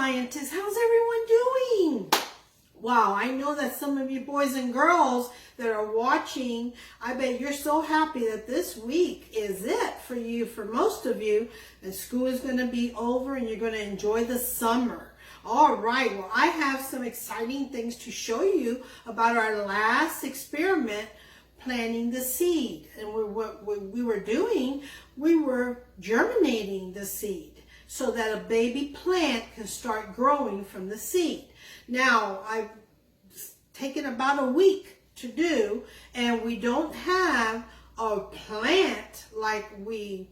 scientists. How's everyone doing? Wow, I know that some of you boys and girls that are watching, I bet you're so happy that this week is it for you, for most of you, and school is going to be over and you're going to enjoy the summer. All right, well, I have some exciting things to show you about our last experiment, planting the seed. And what we were doing, we were germinating the seed so that a baby plant can start growing from the seed. Now, I've taken about a week to do, and we don't have a plant like we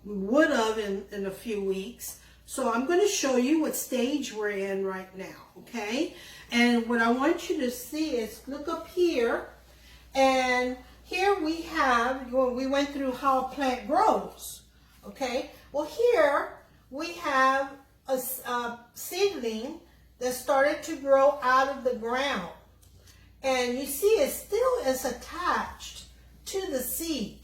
would have in a few weeks. So I'm going to show you what stage we're in right now, okay? And what I want you to see is look up here, and here we have, we went through how a plant grows, okay? Well, here we have a seedling that started to grow out of the ground. And you see it still is attached to the seed.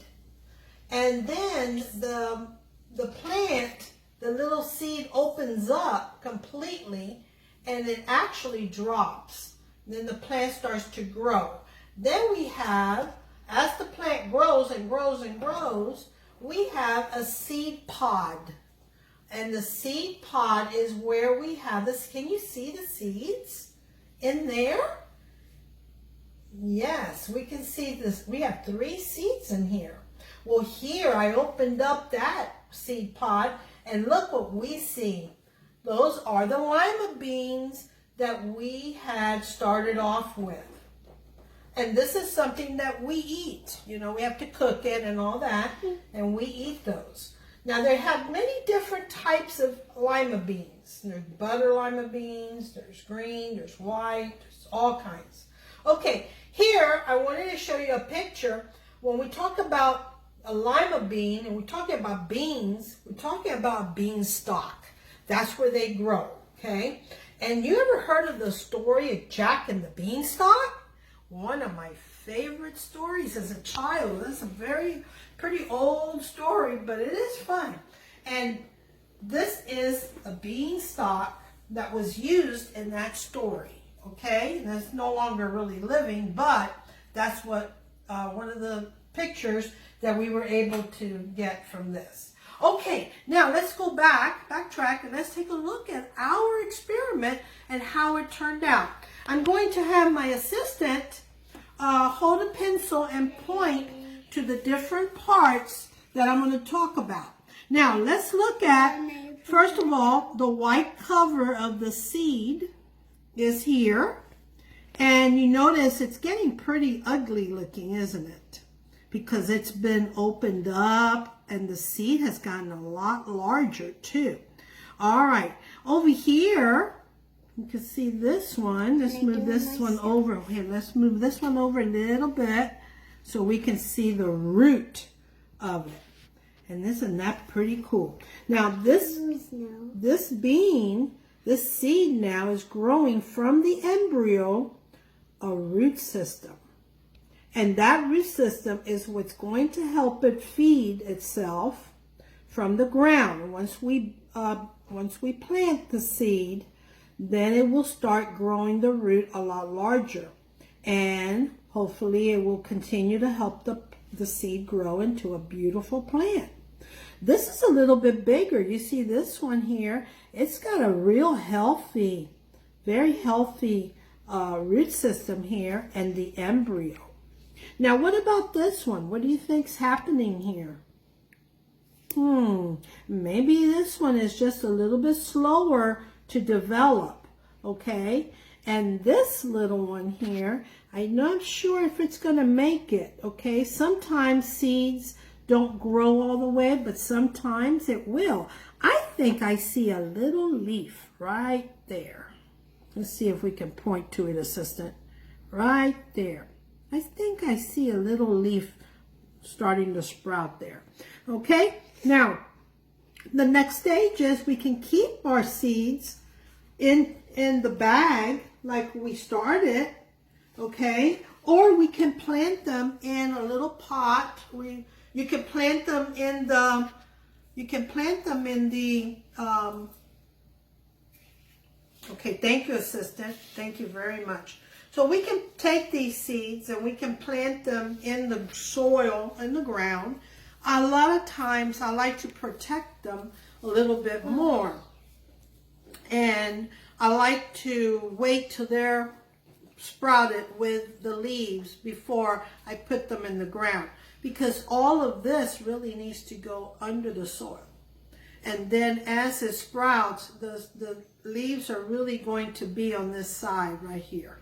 And then the plant, the little seed opens up completely and it actually drops. And then the plant starts to grow. Then we have, as the plant grows and grows and grows, we have a seed pod. And the seed pod is where we have this. Can you see the seeds in there? Yes, we can see this. We have 3 seeds in here. Well, here I opened up that seed pod and look what we see. Those are the lima beans that we had started off with. And this is something that we eat. You know, we have to cook it and all that, and we eat those. Now, they have many different types of lima beans. There's butter lima beans, there's green, there's white, there's all kinds. Okay, here I wanted to show you a picture. When we talk about a lima bean and we're talking about beans, we're talking about beanstalk. That's where they grow, okay? And you ever heard of the story of Jack and the Beanstalk? One of my favorite stories as a child. It's a pretty old story, but it is fun. And this is a beanstalk that was used in that story, okay? And it's no longer really living, but that's what one of the pictures that we were able to get from this. Okay, now let's go backtrack, and let's take a look at our experiment and how it turned out. I'm going to have my assistant hold a pencil and point to the different parts that I'm going to talk about. Now, let's look at, first of all, the white cover of the seed is here. And you notice it's getting pretty ugly looking, isn't it? Because it's been opened up and the seed has gotten a lot larger too. All right, over here, you can see this one. Let's move this one over. Here, let's move this one over a little bit so we can see the root of it. And isn't that pretty cool? Now this bean, this seed now is growing from the embryo a root system. And that root system is what's going to help it feed itself from the ground. Once we plant the seed, then it will start growing the root a lot larger. And hopefully it will continue to help the seed grow into a beautiful plant. This is a little bit bigger. You see this one here? It's got a real healthy, very healthy root system here and the embryo. Now, what about this one? What do you think's happening here? Maybe this one is just a little bit slower to develop, okay? And this little one here, I'm not sure if it's going to make it, okay? Sometimes seeds don't grow all the way, but sometimes it will. I think I see a little leaf right there. Let's see if we can point to it, assistant. Right there. I think I see a little leaf starting to sprout there. Okay, now the next stage is we can keep our seeds in the bag like we started, okay? Or we can plant them in a little pot. You can plant them in the Okay, thank you, assistant. Thank you very much. So we can take these seeds and we can plant them in the soil, in the ground. A lot of times I like to protect them a little bit more. And I like to wait till they're sprouted with the leaves before I put them in the ground. Because all of this really needs to go under the soil. And then as it sprouts, the leaves are really going to be on this side right here.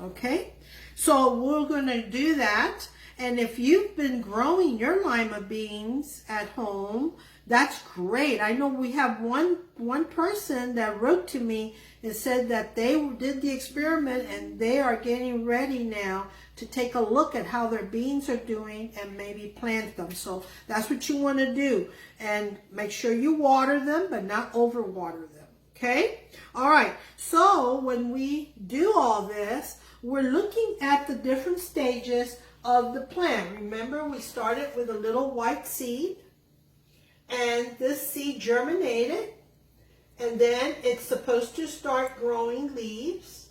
Okay, so we're going to do that. And if you've been growing your lima beans at home, that's great. I know we have one person that wrote to me and said that they did the experiment and they are getting ready now to take a look at how their beans are doing and maybe plant them. So that's what you want to do. And make sure you water them, but not overwater them. Okay? All right. So when we do all this, we're looking at the different stages of the plant. Remember, we started with a little white seed, and this seed germinated, and then it's supposed to start growing leaves,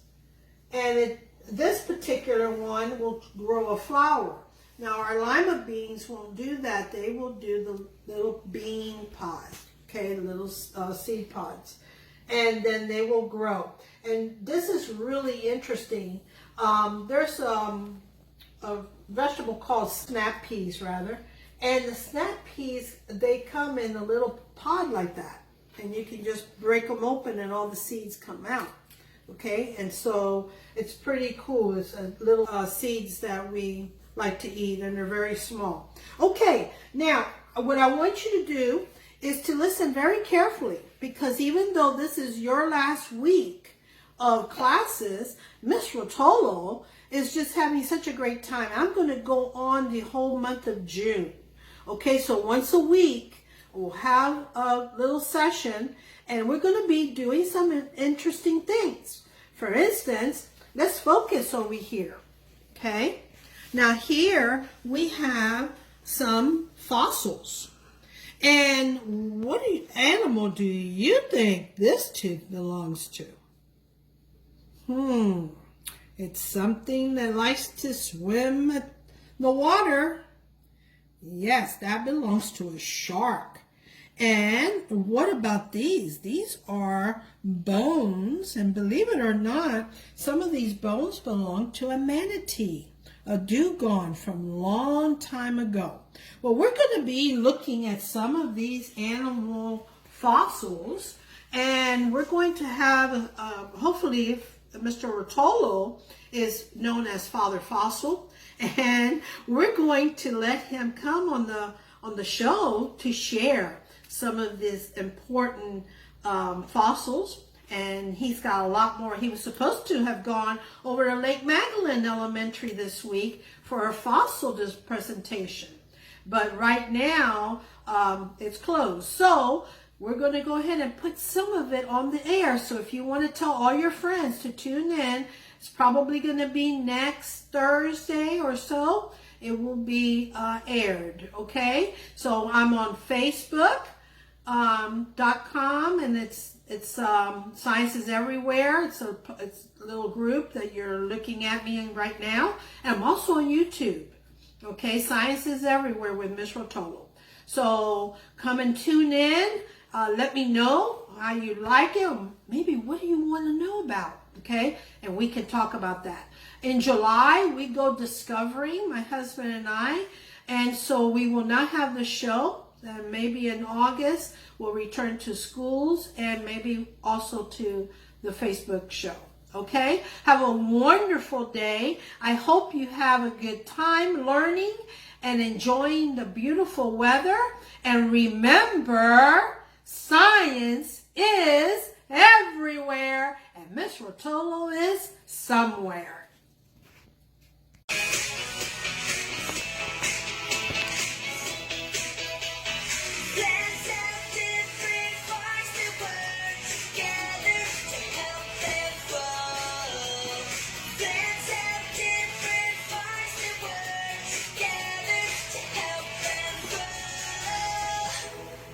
and this particular one will grow a flower. Now, our lima beans won't do that. They will do the little bean pods, okay, the little seed pods, and then they will grow. And this is really interesting. There's a vegetable called snap peas, rather. And the snap peas, they come in a little pod like that. And you can just break them open and all the seeds come out. Okay? And so it's pretty cool. It's little seeds that we like to eat, and they're very small. Okay, now what I want you to do is to listen very carefully, because even though this is your last week of classes, Miss Rotolo is just having such a great time. I'm going to go on the whole month of June. Okay, so once a week, we'll have a little session, and we're going to be doing some interesting things. For instance, let's focus over here. Okay, now here we have some fossils. And what animal do you think this tooth belongs to? It's something that likes to swim in the water. Yes, that belongs to a shark. And what about these? These are bones, and believe it or not, some of these bones belong to a manatee, a dugong from a long time ago. Well, we're going to be looking at some of these animal fossils, and we're going to have, hopefully, Mr. Rotolo is known as Father Fossil, and we're going to let him come on the show to share some of these important fossils. And he's got a lot more. He was supposed to have gone over to Lake Magdalene Elementary this week for a fossil presentation, but right now it's closed. So we're going to go ahead and put some of it on the air. So if you want to tell all your friends to tune in, it's probably going to be next Thursday or so. It will be aired. Okay. So I'm on Facebook.com, and it's Science is Everywhere. It's a little group that you're looking at me in right now. And I'm also on YouTube. Okay. Science is Everywhere with Miss Rotolo. So come and tune in. Let me know how you like it. Or maybe what do you want to know about? Okay, and we can talk about that. In July, we go discovering, my husband and I, and so we will not have the show. And maybe in August, we'll return to schools and maybe also to the Facebook show. Okay, have a wonderful day. I hope you have a good time learning and enjoying the beautiful weather. And remember, science is everywhere, and Miss Rotolo is somewhere.